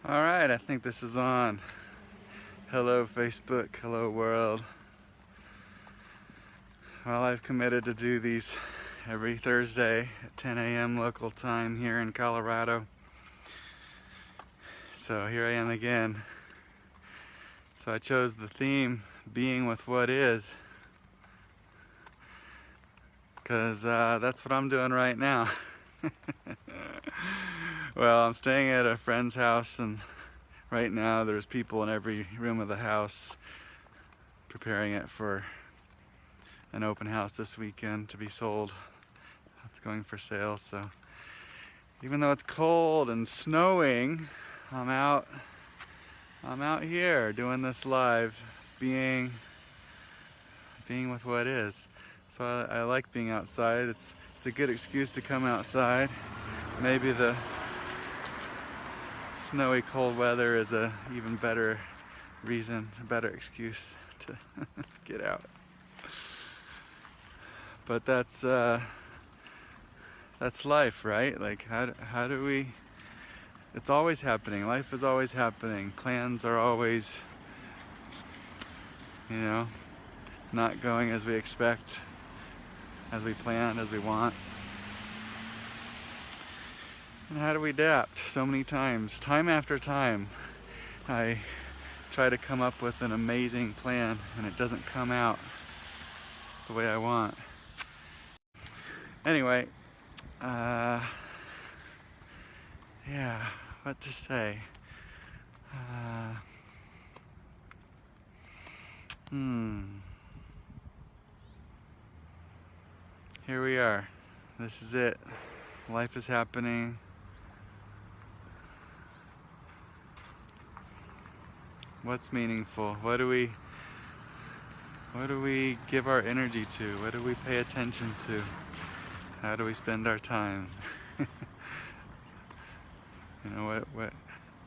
All right, I think this is on. Hello Facebook, hello world. Well, I've committed to do these every Thursday at 10 a.m. local time here in Colorado. So here I am again. So I chose the theme, being with what is, because that's what I'm doing right now. Well, I'm staying at a friend's house, and right now there's people in every room of the house preparing it for an open house this weekend to be sold. It's going for sale, so even though it's cold and snowing, I'm out here doing this live, being with what is. So I like being outside. It's a good excuse to come outside. Maybe the snowy cold weather is a even better reason, a better excuse to get out. But that's life, right? Like how do we, it's always happening. Life is always happening. Plans are always, not going as we expect, as we planned, as we want. And how do we adapt? So many times, time after time, I try to come up with an amazing plan and it doesn't come out the way I want. Anyway, yeah, what to say? Here we are. This is it. Life is happening. What's meaningful? What do we give our energy to? What do we pay attention to? How do we spend our time?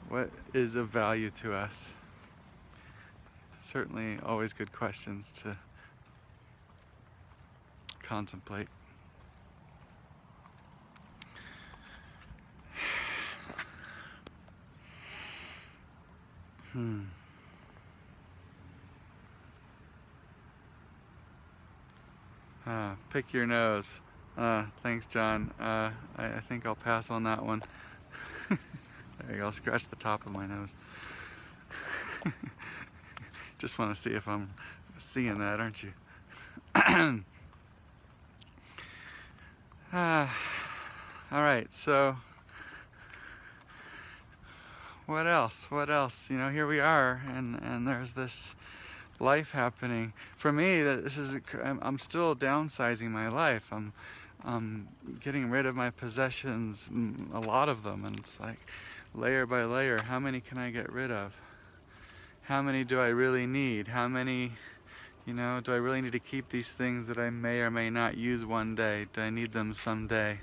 What is of value to us? Certainly always good questions to contemplate. Pick your nose. Thanks, John. I think I'll pass on that one. There you go. I'll scratch the top of my nose. Just want to see if I'm seeing that, aren't you? All right, so what else? Here we are, and there's this life happening. For me, I'm still downsizing my life. I'm getting rid of my possessions, a lot of them, and it's like layer by layer. How many can I get rid of? How many do I really need? How many, do I really need to keep these things that I may or may not use one day? Do I need them someday?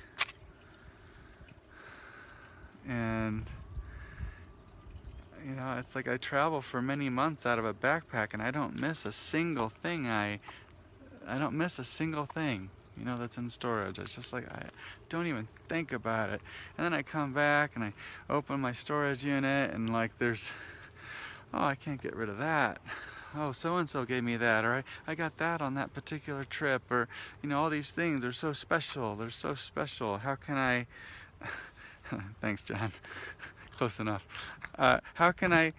And it's like I travel for many months out of a backpack, and I don't miss a single thing. I don't miss a single thing, that's in storage. It's just like I don't even think about it. And then I come back and I open my storage unit, and like there's, oh, I can't get rid of that. Oh, so-and-so gave me that, or I got that on that particular trip, or, all these things are so special. They're so special. How can I, thanks, John. Close enough. How can I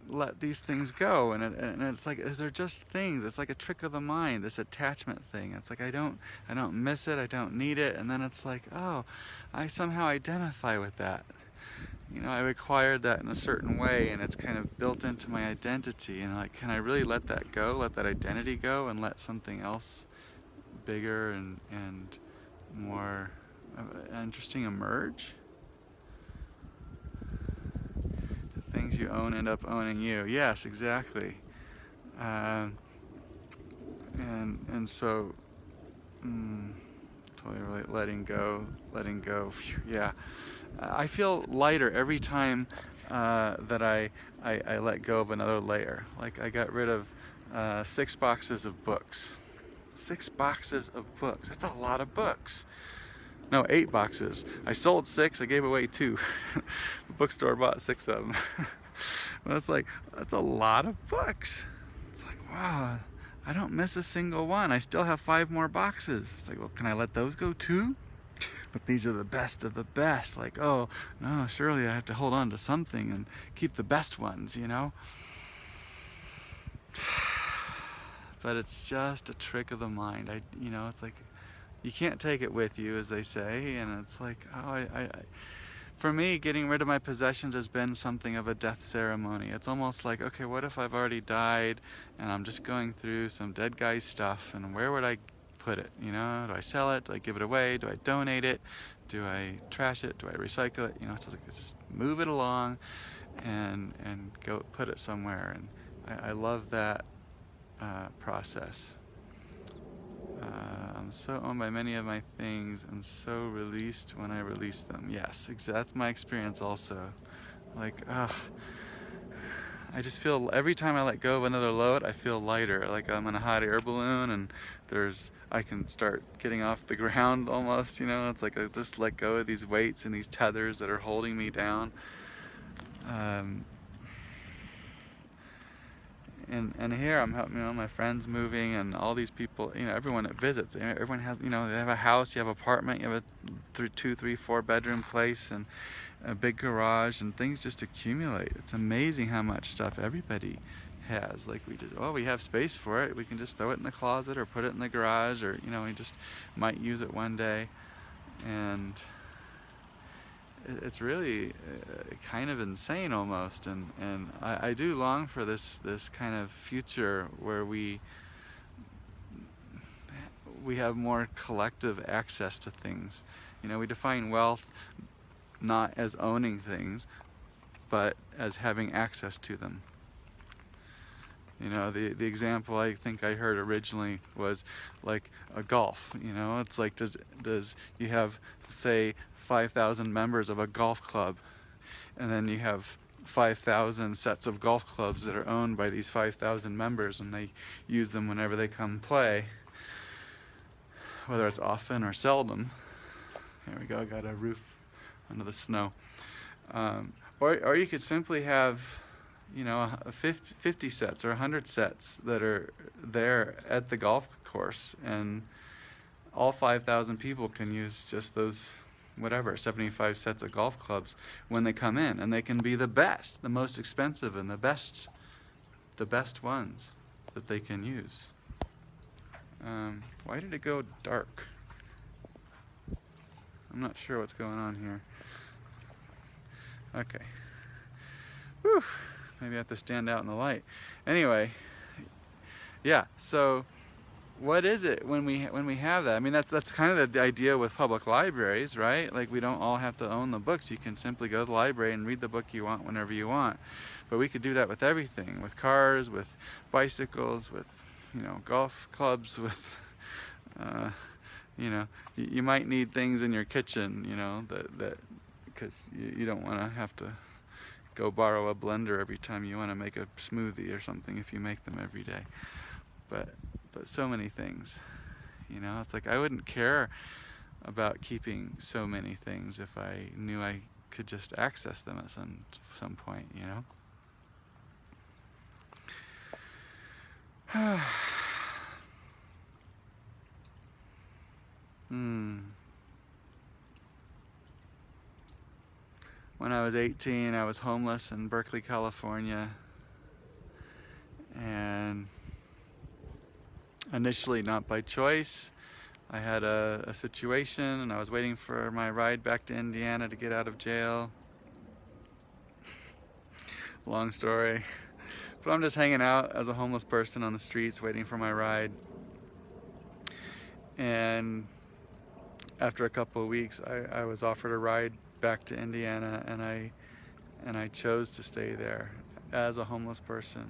let these things go? And it's like, they're just things. It's like a trick of the mind, this attachment thing. It's like I don't miss it, I don't need it, and then it's like, oh, I somehow identify with that. I acquired that in a certain way, and it's kind of built into my identity. And like, can I really let that go, let that identity go, and let something else bigger and more interesting emerge? The things you own end up owning you. Yes, exactly. And so totally really letting go. Phew, yeah, I feel lighter every time that I let go of another layer. Like I got rid of 6 boxes of books. 6 boxes of books. That's a lot of books. No, 8 boxes. I sold 6, I gave away 2. The bookstore bought 6 of them. But it's like, that's a lot of books. It's like, wow, I don't miss a single one. I still have 5 more boxes. It's like, well, can I let those go too? But these are the best of the best. Like, oh, no, surely I have to hold on to something and keep the best ones, you know? But it's just a trick of the mind. You know, it's like, you can't take it with you, as they say, and it's like, oh, for me, getting rid of my possessions has been something of a death ceremony. It's almost like, okay, what if I've already died and I'm just going through some dead guy's stuff, and where would I put it? You know, do I sell it? Do I give it away? Do I donate it? Do I trash it? Do I recycle it? You know, it's just move it along and go put it somewhere. And I love that process. I'm so owned by many of my things and so released when I release them. Yes, that's my experience also. Like, I just feel, every time I let go of another load, I feel lighter. Like I'm in a hot air balloon and I can start getting off the ground almost, you know? It's like I just let go of these weights and these tethers that are holding me down. And here I'm helping, you know, my friends moving and all these people, you know, everyone that visits, everyone has, you know, they have a house, you have an apartment, you have a 2, 3, 4 bedroom place and a big garage, and things just accumulate. It's amazing how much stuff everybody has. Like we have space for it. We can just throw it in the closet or put it in the garage, or, you know, we just might use it one day. And it's really kind of insane almost, and I do long for this kind of future where we have more collective access to things. You know, we define wealth not as owning things, but as having access to them. You know, the example I think I heard originally was like a golf. You know, it's like, does you have, say, 5,000 members of a golf club, and then you have 5,000 sets of golf clubs that are owned by these 5,000 members, and they use them whenever they come play, whether it's often or seldom. There we go, I got a roof under the snow. Or you could simply have, you know, 50 sets or 100 sets that are there at the golf course, and all 5,000 people can use just those, whatever, 75 sets of golf clubs when they come in, and they can be the best, the most expensive, and the best ones that they can use. Why did it go dark? I'm not sure what's going on here. Okay. Whew. Maybe I have to stand out in the light. Anyway, yeah, so what is it when we have that? I mean, that's kind of the idea with public libraries, right? Like, we don't all have to own the books. You can simply go to the library and read the book you want whenever you want. But we could do that with everything, with cars, with bicycles, with, you know, golf clubs, with, you know, you might need things in your kitchen, you know, that because you don't want to have to go borrow a blender every time you want to make a smoothie or something if you make them every day. But so many things, you know, it's like I wouldn't care about keeping so many things if I knew I could just access them at some point, you know. When I was 18, I was homeless in Berkeley, California, and initially not by choice. I had a situation, and I was waiting for my ride back to Indiana to get out of jail. Long story. But I'm just hanging out as a homeless person on the streets waiting for my ride. And after a couple of weeks, I was offered a ride back to Indiana, and I chose to stay there as a homeless person,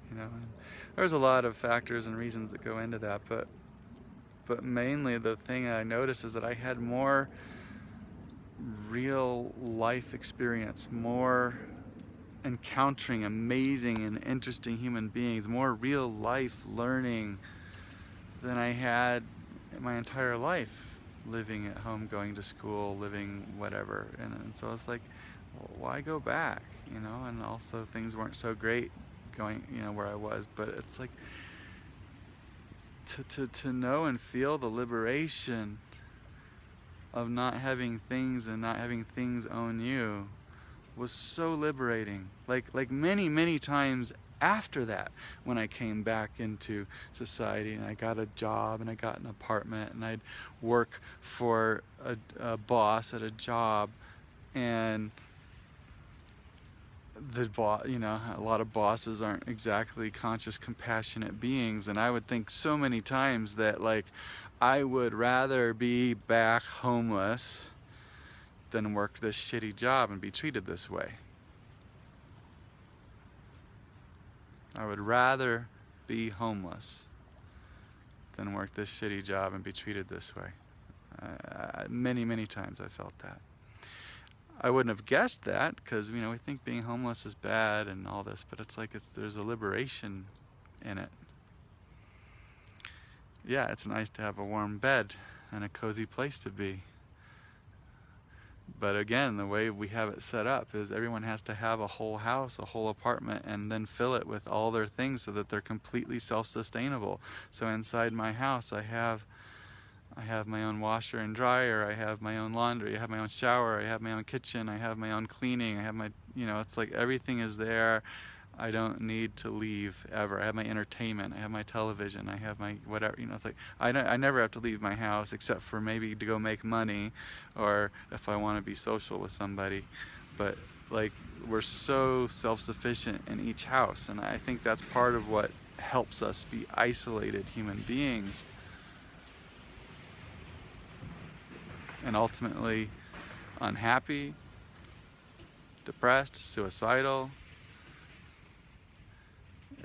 you know. And there's a lot of factors and reasons that go into that, but mainly the thing I noticed is that I had more real life experience, more encountering amazing and interesting human beings, more real life learning than I had in my entire life living at home, going to school, living whatever. And so it's like, well, why go back, you know? And also things weren't so great going, you know, where I was, but it's like to know and feel the liberation of not having things and not having things own you was so liberating. Like many times after that, when I came back into society and I got a job and I got an apartment and I'd work for a boss at a job, and you know, a lot of bosses aren't exactly conscious, compassionate beings, and I would think so many times that, like, I would rather be back homeless than work this shitty job and be treated this way. I would rather be homeless than work this shitty job and be treated this way. Many times I felt that. I wouldn't have guessed that, because, you know, we think being homeless is bad and all this, but it's like there's a liberation in it. Yeah, it's nice to have a warm bed and a cozy place to be. But again, the way we have it set up is everyone has to have a whole house, a whole apartment, and then fill it with all their things so that they're completely self-sustainable. So inside my house, I have my own washer and dryer, I have my own laundry, I have my own shower, I have my own kitchen, I have my own cleaning, I have my, you know, it's like everything is there. I don't need to leave ever. I have my entertainment, I have my television, I have my whatever, you know, it's like I never have to leave my house except for maybe to go make money, or if I want to be social with somebody. But like, we're so self-sufficient in each house, and I think that's part of what helps us be isolated human beings, and ultimately unhappy, depressed, suicidal.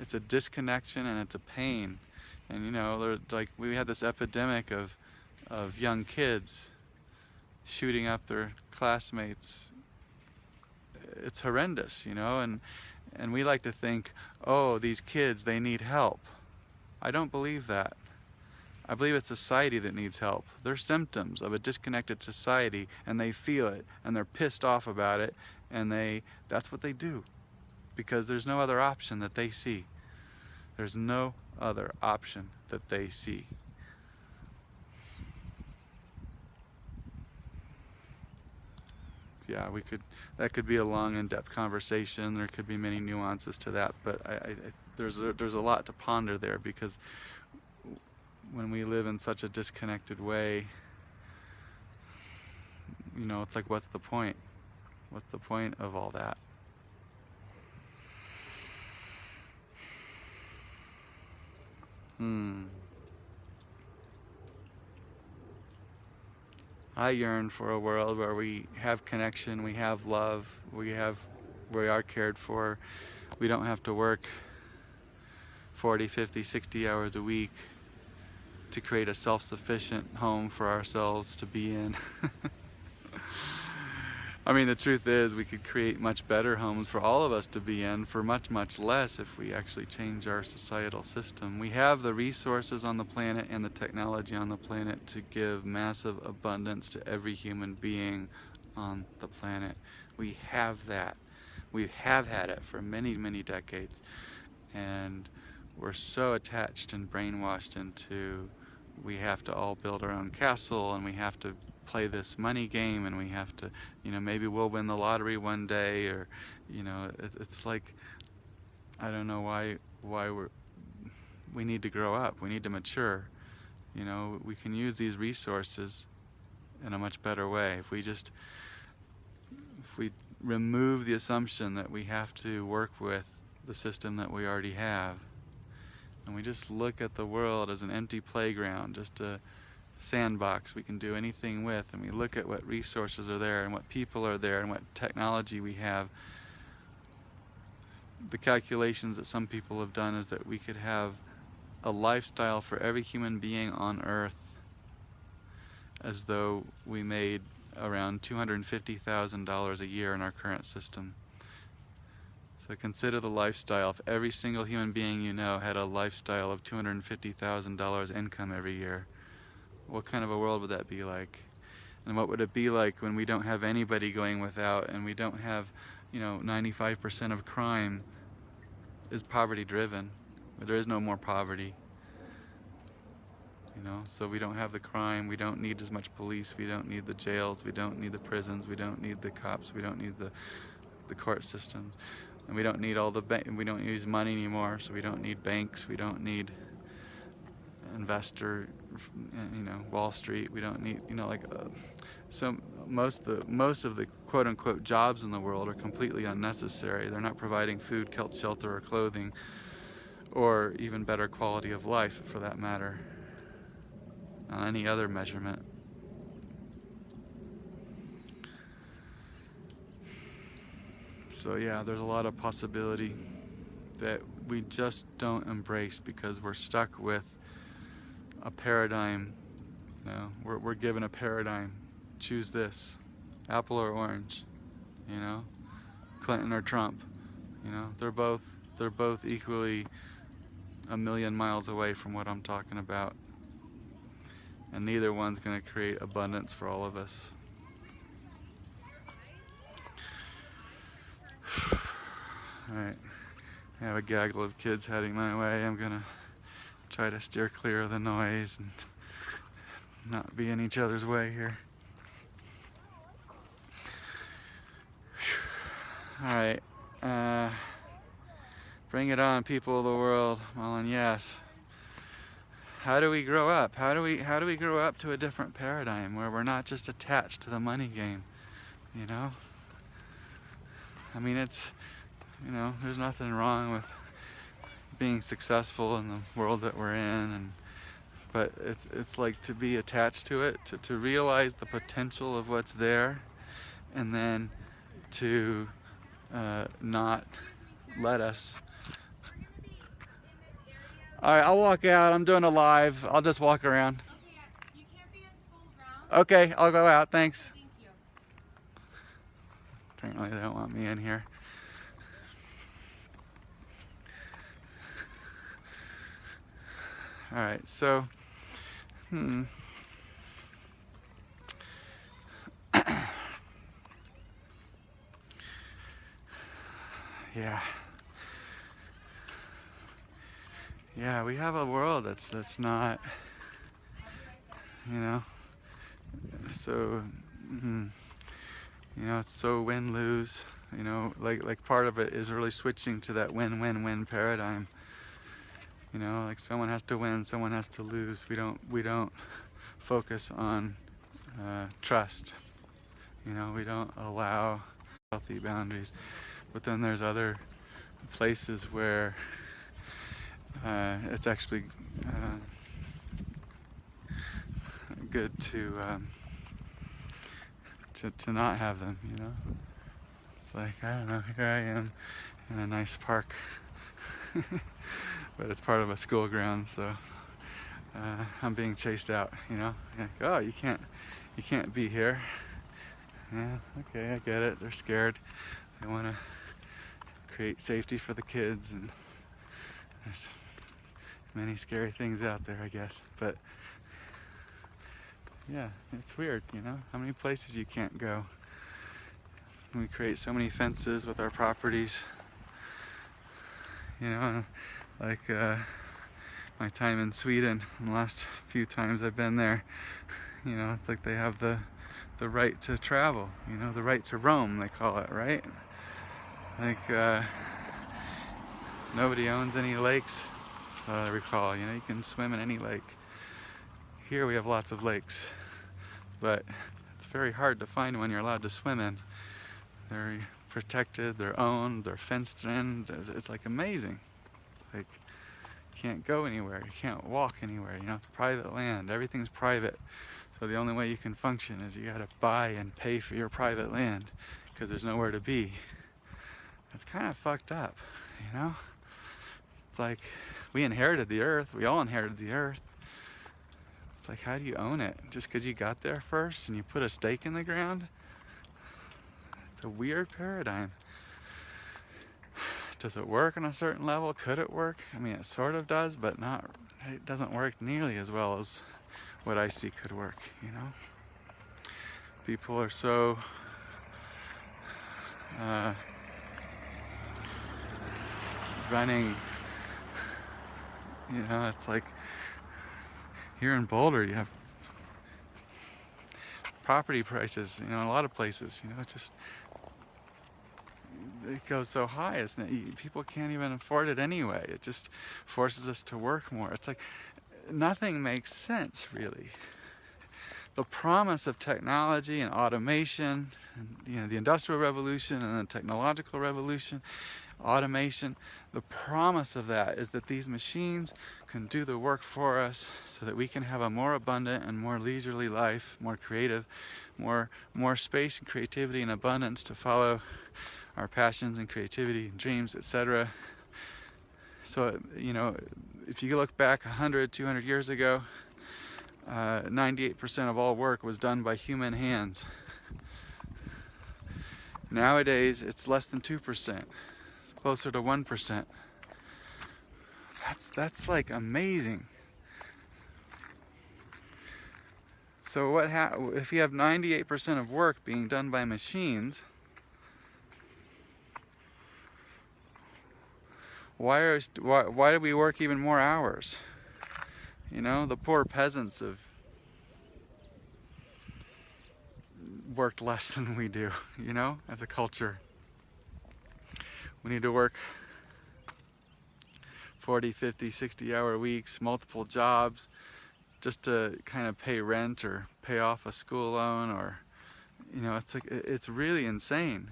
It's a disconnection and it's a pain. And you know, like, we had this epidemic of young kids shooting up their classmates. It's horrendous, you know, and we like to think, oh, these kids, they need help. I don't believe that. I believe it's society that needs help. They're symptoms of a disconnected society, and they feel it, and they're pissed off about it, and that's what they do, because there's no other option that they see. There's no other option that they see. Yeah, that could be a long, in-depth conversation. There could be many nuances to that, but there's a lot to ponder there, because when we live in such a disconnected way, you know, it's like, what's the point? What's the point of all that? I yearn for a world where we have connection, we have love, we are cared for. We don't have to work 40, 50, 60 hours a week to create a self-sufficient home for ourselves to be in. I mean, the truth is, we could create much better homes for all of us to be in for much less if we actually change our societal system. We have the resources on the planet and the technology on the planet to give massive abundance to every human being on the planet. We have that. We have had it for many decades. And we're so attached and brainwashed into, we have to all build our own castle, and we have to play this money game, and we have to, you know, maybe we'll win the lottery one day, or, you know, it's like, I don't know why we need to grow up, we need to mature. You know, we can use these resources in a much better way if we remove the assumption that we have to work with the system that we already have, and we just look at the world as an empty playground, just a sandbox we can do anything with, and we look at what resources are there and what people are there and what technology we have. The calculations that some people have done is that we could have a lifestyle for every human being on Earth as though we made around $250,000 a year in our current system. So consider the lifestyle if every single human being you know had a lifestyle of $250,000 income every year. what kind of a world would that be like? And what would it be like when we don't have anybody going without, and we don't have, 95% of crime is poverty driven. There is no more poverty. So we don't have the crime, we don't need as much police, we don't need the jails, we don't need the prisons, we don't need the cops, we don't need the court systems, and we don't need all the we don't use money anymore, so we don't need banks, we don't need investor, Wall Street, we don't need, so most of the quote-unquote jobs in the world are completely unnecessary. They're not providing food, shelter, or clothing, or even better quality of life, for that matter, on any other measurement. So yeah, there's a lot of possibility that we just don't embrace because we're stuck with a paradigm. We're given a paradigm. Choose this, apple or orange, Clinton or Trump. They're both equally a million miles away from what I'm talking about. And neither one's going to create abundance for all of us. Alright, I have a gaggle of kids heading my way. I'm going to try to steer clear of the noise and not be in each other's way here. Alright, bring it on, people of the world. Mullen, yes. How do we grow up? How do we grow up to a different paradigm where we're not just attached to the money game? I mean, it's, there's nothing wrong with being successful in the world that we're in, but it's like to be attached to it, to realize the potential of what's there, and then to not let us. Alright, I'll walk out. I'm doing a live. I'll just walk around. Okay, you can't be in school grounds. Okay, I'll go out. Thanks. Thank you. Apparently they don't want me in here. Alright, so yeah, we have a world that's not, so it's so win-lose. Like part of it is really switching to that win-win-win paradigm. Like someone has to win, someone has to lose. We don't focus on trust. We don't allow healthy boundaries. But then there's other places where it's actually good to not have them. It's like, I don't know, here I am in a nice park, but it's part of a school ground, so I'm being chased out. Like, oh, you can't be here. Yeah, okay, I get it. They're scared. They want to create safety for the kids, and there's many scary things out there, I guess. But yeah, it's weird, how many places you can't go. We create so many fences with our properties. Like my time in Sweden, the last few times I've been there, it's like they have the right to travel, the right to roam, they call it, right? Like nobody owns any lakes, so I recall, you can swim in any lake. Here we have lots of lakes, but it's very hard to find one you're allowed to swim in. They're protected, they're owned, they're fenced in. It's like amazing. It's like you can't go anywhere, you can't walk anywhere, it's private land, everything's private. So the only way you can function is you gotta buy and pay for your private land because there's nowhere to be. It's kind of fucked up, It's like we inherited the earth, we all inherited the earth. It's like, how do you own it? Just because you got there first and you put a stake in the ground? It's a weird paradigm. Does it work on a certain level? Could it work? I mean, it sort of does, but it doesn't work nearly as well as what I see could work, you know? People are so running, you know, it's like here in Boulder you have property prices, you know, in a lot of places, you know, it's just, it goes so high, people can't even afford it anyway. It just forces us to work more. It's like nothing makes sense, really. The promise of technology and automation, and, you know, the Industrial Revolution and the technological revolution, automation, the promise of that is that these machines can do the work for us so that we can have a more abundant and more leisurely life, more creative, more space and creativity and abundance to follow our passions and creativity and dreams, etc. So, you know, if you look back 100, 200 years ago, 98% of all work was done by human hands. Nowadays, it's less than 2%, closer to 1%. That's like amazing. So if you have 98% of work being done by machines, why do we work even more hours? You know, the poor peasants have worked less than we do, you know, as a culture. We need to work 40, 50, 60-hour weeks, multiple jobs, just to kind of pay rent or pay off a school loan, or, you know, it's like, it's really insane.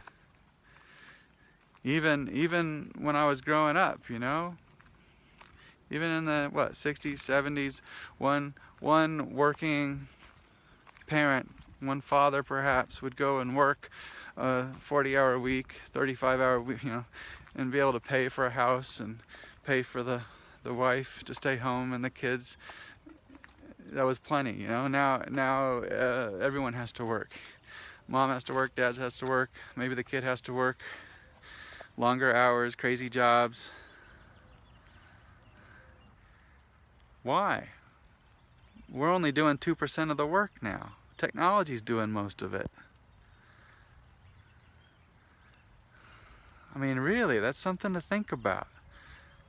Even when I was growing up, you know, even in the 60s, 70s, one working parent, one father perhaps, would go and work a 40-hour week, 35-hour week, you know, and be able to pay for a house and pay for the wife to stay home and the kids. That was plenty, you know. Now everyone has to work. Mom has to work, dad has to work, maybe the kid has to work. Longer hours, crazy jobs. Why? We're only doing 2% of the work now. Technology's doing most of it. I mean, really, that's something to think about.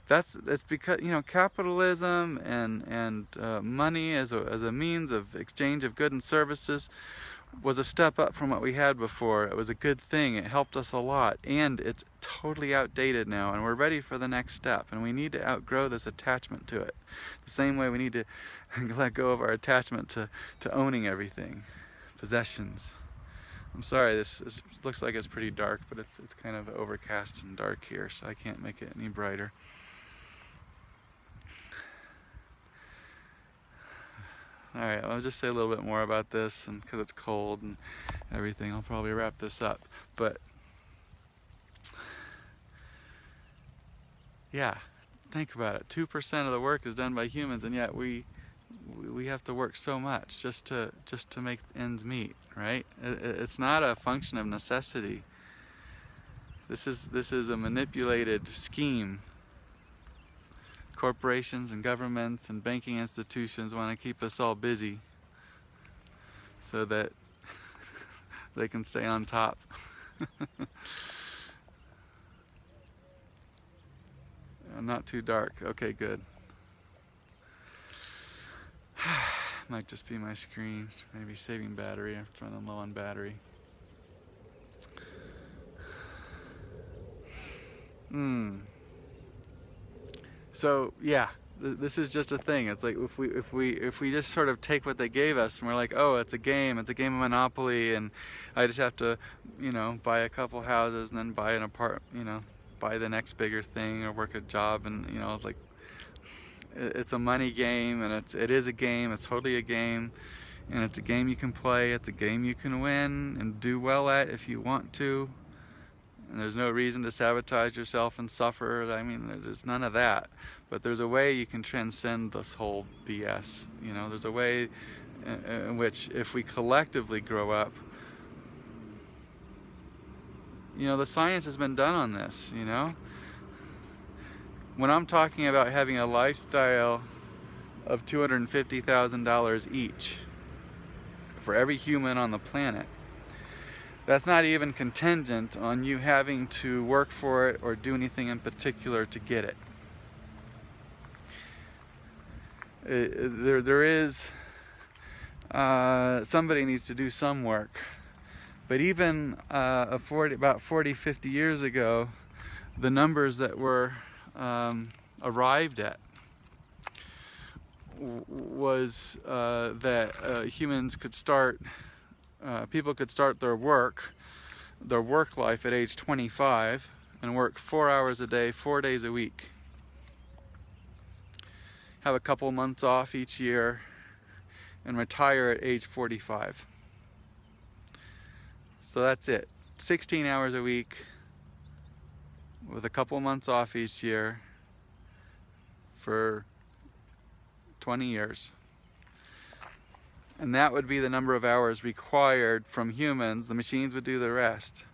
That's because, you know, capitalism and money as a means of exchange of goods and services was a step up from what we had before. It was a good thing. It helped us a lot, and it's totally outdated now, and we're ready for the next step, and we need to outgrow this attachment to it. The same way we need to let go of our attachment to owning everything, possessions. I'm sorry, this looks like it's pretty dark, but it's kind of overcast and dark here, so I can't make it any brighter. Alright, I'll just say a little bit more about this, and because it's cold and everything, I'll probably wrap this up. But yeah, think about it. 2% of the work is done by humans, and yet we have to work so much just to make ends meet, right? It's not a function of necessity. This is a manipulated scheme. Corporations and governments and banking institutions want to keep us all busy so that they can stay on top. Not too dark. Okay, good. Might just be my screen. Maybe saving battery. I'm running low on battery. So yeah, this is just a thing. It's like if we just sort of take what they gave us and we're like, oh, it's a game of Monopoly, and I just have to, you know, buy a couple houses and then buy an apartment, you know, buy the next bigger thing or work a job, and you know, it's like it's a money game, and it is a game. It's totally a game, and it's a game you can play. It's a game you can win and do well at if you want to. And there's no reason to sabotage yourself and suffer. I mean, there's none of that. But there's a way you can transcend this whole BS. You know, there's a way in which, if we collectively grow up, you know, the science has been done on this, you know. When I'm talking about having a lifestyle of $250,000 each for every human on the planet. That's not even contingent on you having to work for it or do anything in particular to get it. There is somebody needs to do some work, but even about 40, 50 years ago, the numbers that were arrived at was that humans could start, people could start their work life at age 25 and work 4 hours a day, 4 days a week. Have a couple months off each year and retire at age 45. So that's it. 16 hours a week with a couple months off each year for 20 years. And that would be the number of hours required from humans. The machines would do the rest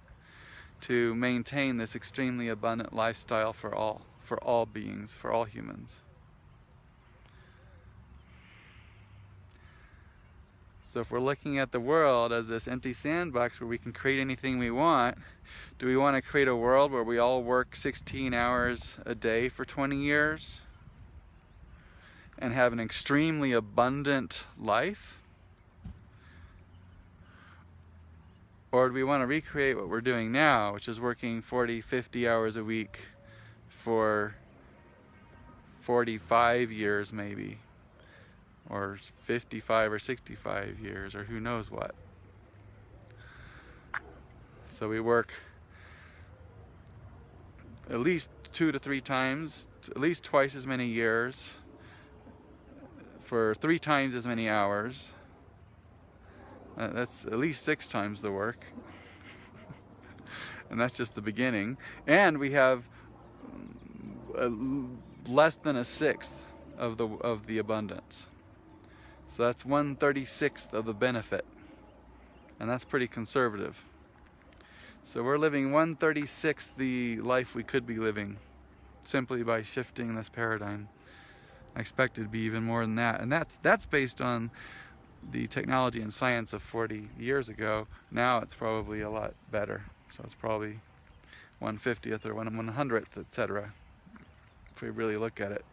to maintain this extremely abundant lifestyle for all beings, for all humans. So if we're looking at the world as this empty sandbox where we can create anything we want, do we want to create a world where we all work 16 hours a day for 20 years and have an extremely abundant life? Or do we want to recreate what we're doing now, which is working 40, 50 hours a week for 45 years maybe? Or 55 or 65 years, or who knows what. So we work at least 2 to 3 times, at least twice as many years, for 3 times as many hours. That's at least 6 times the work. And that's just the beginning. And we have less than a sixth of the abundance. So that's 1/36 of the benefit, and that's pretty conservative. So we're living 1/36 the life we could be living simply by shifting this paradigm. I expect it to be even more than that, and that's based on the technology and science of 40 years ago. Now it's probably a lot better, so it's probably 1/50th or 1/100th, etc. if we really look at it.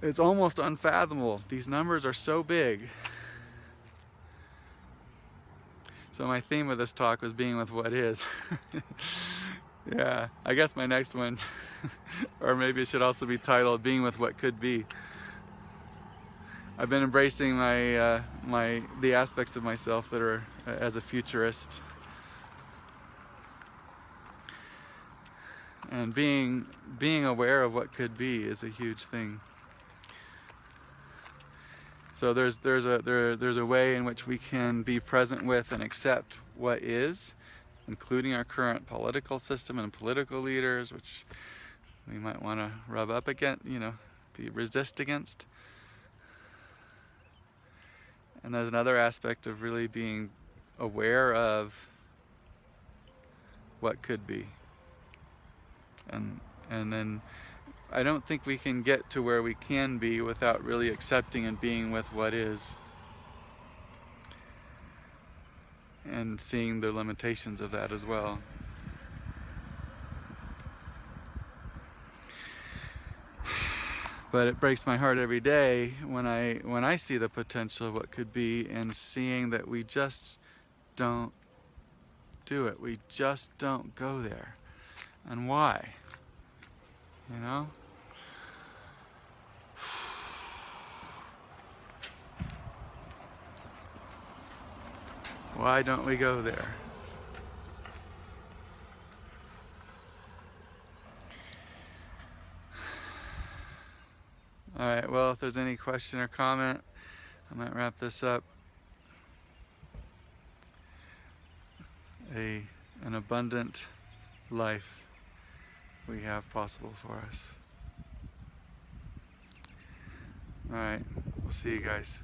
It's almost unfathomable. These numbers are so big. So my theme of this talk was being with what is. Yeah, I guess my next one, or maybe it should also be titled Being with What Could Be. I've been embracing the aspects of myself that are as a futurist. And being aware of what could be is a huge thing. So there's a way in which we can be present with and accept what is, including our current political system and political leaders, which we might want to rub up against, resist against. And there's another aspect of really being aware of what could be. And then I don't think we can get to where we can be without really accepting and being with what is, and seeing the limitations of that as well. But it breaks my heart every day when I see the potential of what could be, and seeing that we just don't do it. We just don't go there. And why? Why don't we go there? All right, well, if there's any question or comment, I might wrap this up. An abundant life we have possible for us. All right, we'll see you guys.